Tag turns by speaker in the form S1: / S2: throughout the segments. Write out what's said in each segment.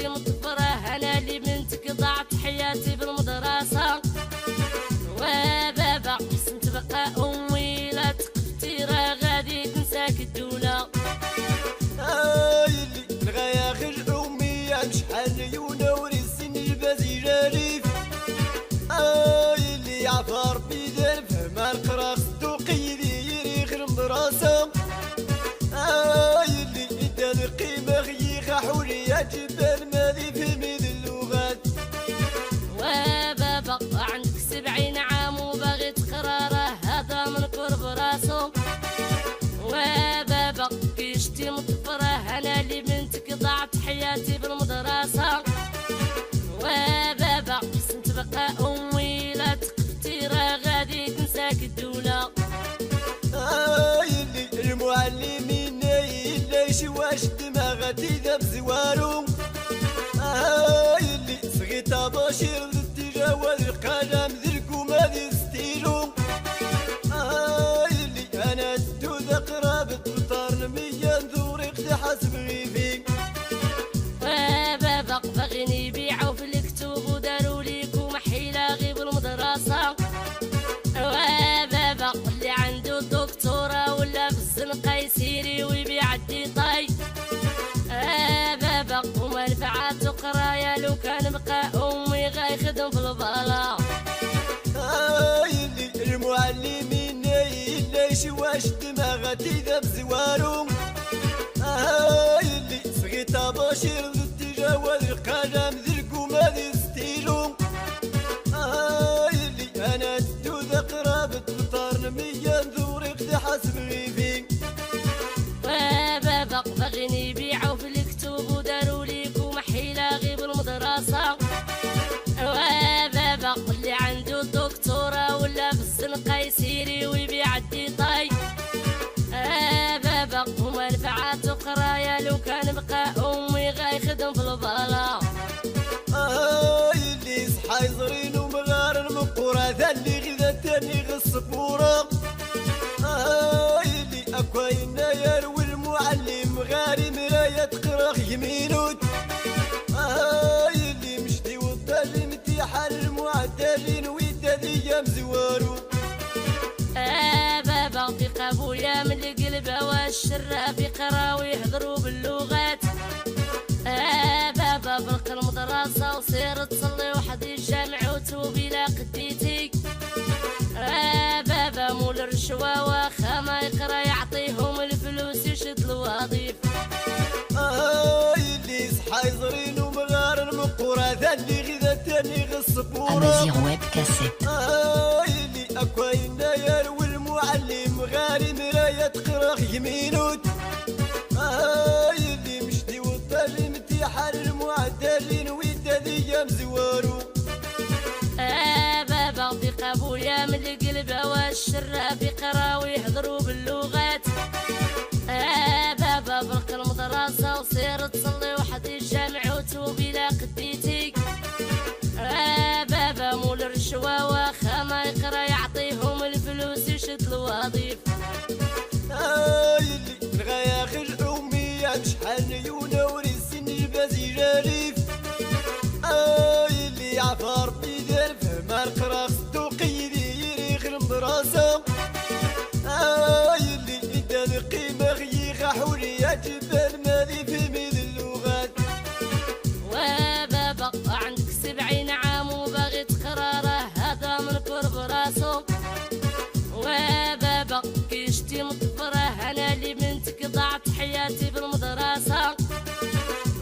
S1: كيشتي مطفرة أنا اللي بنتك ضاعت حياتي بالمدرسة. وبابا حسنت بقى أمي لا تقفتي راه غادي تنساك الدولة.
S2: اللي بغا ياخذ أمي شحال ليونة ورسن البازي جاريف. اللي عفا ربي دار فما القرا خدو قيدي يخرم براسه. اللي إدا القيمة غيخا حولي جبال مالي في ميد اللغات.
S1: وبابا عندك 70 عام وباغي تقراره هذا من قرب راسو. وبابا كيشتي مطفره أنا اللي بنتك ضاعت حياتي بالمدرسة. وبابا حسنت بقى أمي لا تقفتي راه غادي تنساك الدولة.
S2: اللي المعلمين إلا يشواش دماغتي ذا بزوارو. اللي صغيت بشير تجاوز القلم ذركو ما ذي ستيلو. اللي أنا دو ذا قرابة وطار مية ذوريق حسب غيفي.
S1: وبابا باغيني يبيعو في الكتب ودارو ليكو محيلة غيب المدرسة. وبابا اللي عنده دكتورة ولا في الزنقة يسيري ويبيع الديطاي. بابا وما نفعاتو قرايا لو كان بقى أمي غايخدم في البلا.
S2: اللي المعلمين إلا يشواش دماغتي ذا بزوارو. اللي صغيت بشير تجاوز القلم ذركو ما ذي ستيلو. اللي أنا دو ذا قرابة وطار مية ذوريق حسب غيفي.
S1: وبابا باغيني يبيعو في الكتب ودارو ليكو محيلة غيب المدرسة. وبابا اللي عنده دكتورة ولا في الزنقة يسيري ويبيع الديطاي. بابا وما نفعاتو قرايا لو كان بقى أمي غايخدم في البلا.
S2: اللي صحا يزرين ومغار المقورة ذا اللي غدا تاني غصفورة. اللي أكوين يروي المعلم غاري مراية قراخ يمينوت. اللي مشتي وضل امتحان المعدلين ويدا ايام زوارو.
S1: بابا في قبويا من القلب والشرة في قراوي يهضروا باللغات. بابا بلق المدرسة وصير تصلي وحد الجامع وتوبي لا قديتي. بابا مول الرشوة واخا ما يقرا يعطيهم الفلوس يشد الوظيف.
S2: اللي صحا يزرين ومغار المقورة ذا اللي غدا تاني غصفورة.
S3: Amazir Web Cassette.
S2: اللي أكوين يروي المعلم غاري مراية قراخ يمينوت. اللي مشتي وضل امتحان المعدلين ويدا ايام زوارو.
S1: بابا في قبويا من القلب والشرة في قراوي يهضروا باللغات. بابا بلق المدرسة وصير تصلي وحد الجامع وتوبي لا قديتي. بابا مول الرشوة واخا ما يقرا يعطيهم الفلوس يشد الوظيف.
S2: اللي بغا ياخذ أمي شحال ليونة ورسن البازي جاريف. اللي عفا ربي دار فما القرا خدو قيدي يخرم براسه. اللي إدا القيمة غيخا حولي جبال مالي في ميد اللغات.
S1: وبابا عندك 70 عام وباغي تقراره هذا من قرب راسو. وبابا كيشتي مطفره أنا اللي بنتك ضاعت حياتي بالمدرسة.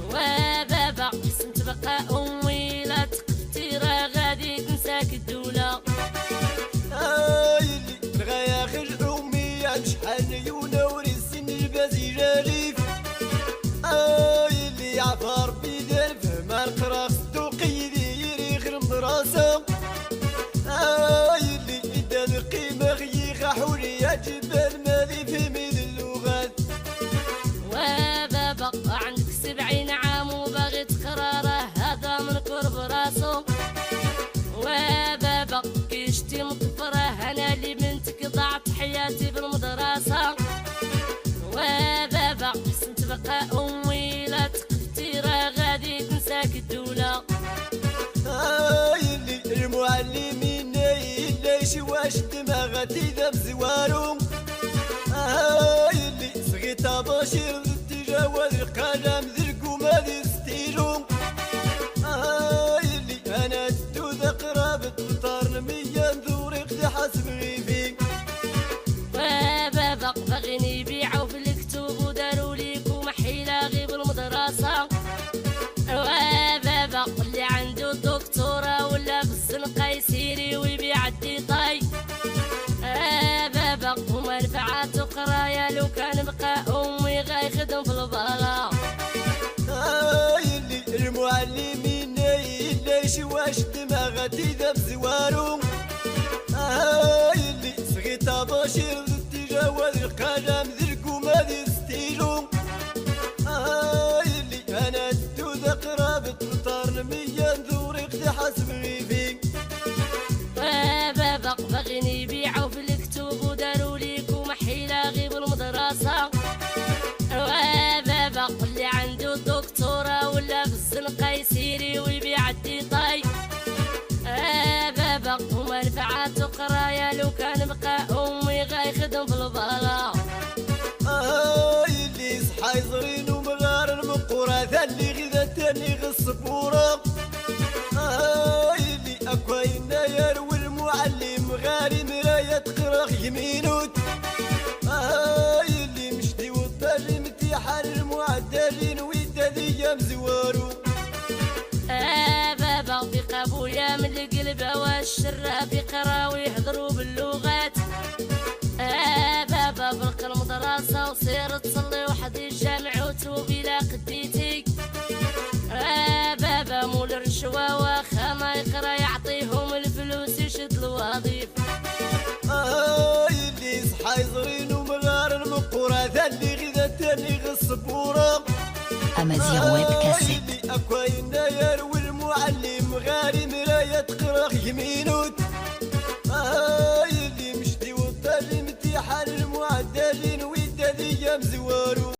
S1: وبابا حسنت بقى أمي لا تقفتي راه غادي تنساك الدولة.
S2: اللي بغا ياخذ أمي شحال ليونة ورسن البازي جاريف. اللي عفا ربي دار فما القرا خدو قيدي يخرم براسه. اللي إدا القيمة غيخا حولي جبال مالي في ميد اللغات.
S1: وبابا عندك 70 عام وباغي تقراره هذا من قرب راسو. وبابا كيشتي مطفره أنا اللي بنتك ضاعت حياتي بالمدرسة. وبابا حسنت بقى أمي لا تقفتي راه غادي تنساك ذاك الدولة.
S2: اللي المعلمين ليش واش دماغتي ذا بزوارو. اللي صغيت بشير تجاوز القلم ذرقو ما ذي ستيرو. اللي انا تدو ذا قرابة مطار مية ذورق حسب غيفي.
S1: وبابا باغيين يبيعوا في الكتب وداروا ليكو محيلة غيب المدرسة. وبابا اللي عنده الدكتورة ولا في الزنقة يسيري ويبيع الديطاي. بابا ومنفعات قرايا لو كان بقى أمي غيخدم في البلا.
S2: اللي المعلمين ليش واش دماغتي ذا بزوارو. اللي صغيت بشير تجاوز القلم ذرقو ما ذي ستيرو. اللي انا تدو ذا قرابة مطار مية ذورق حسب غيفي.
S1: بابا باغيين يبيعوا في الكتب وداروا ليكو محيلة غيب المدرسة. وبابا اللي عنده الدكتورة ولا في الزنقة يسيري ويبيع الديطاي. بابا ومنفعات قرايا لو كان بقى أمي غيخدم في البلا.
S2: اللي صحا يزرين ومغار المقورة اللي غذا تاني غصبورة. اللي أكوين يروي المعلم غاري مراية قراخ يمينوت. اللي مشتي وطالي متيحان المعدلين ويدادية مزوارو.
S1: بابا في قابويا من القلب والشرة في قراوي يهضروا باللغات. بابا برق المدرسة وصير تصلي وحد الجامع وتوبي لا قديتي. بابا مول الرشوة واخا ما يقرا يعطيهم الفلوس يشد الوظيف.
S2: اللي صحا يزرين ومغار المقورة اللي غذا تاني غصبورة.
S3: أمازيغ ويب كاسيت.
S2: اللي أكوين يروي المعلم غاري مراية قراخ يمينوت. اللي مشتي وطالي متيحان المعدلين ويدادية مزوارو.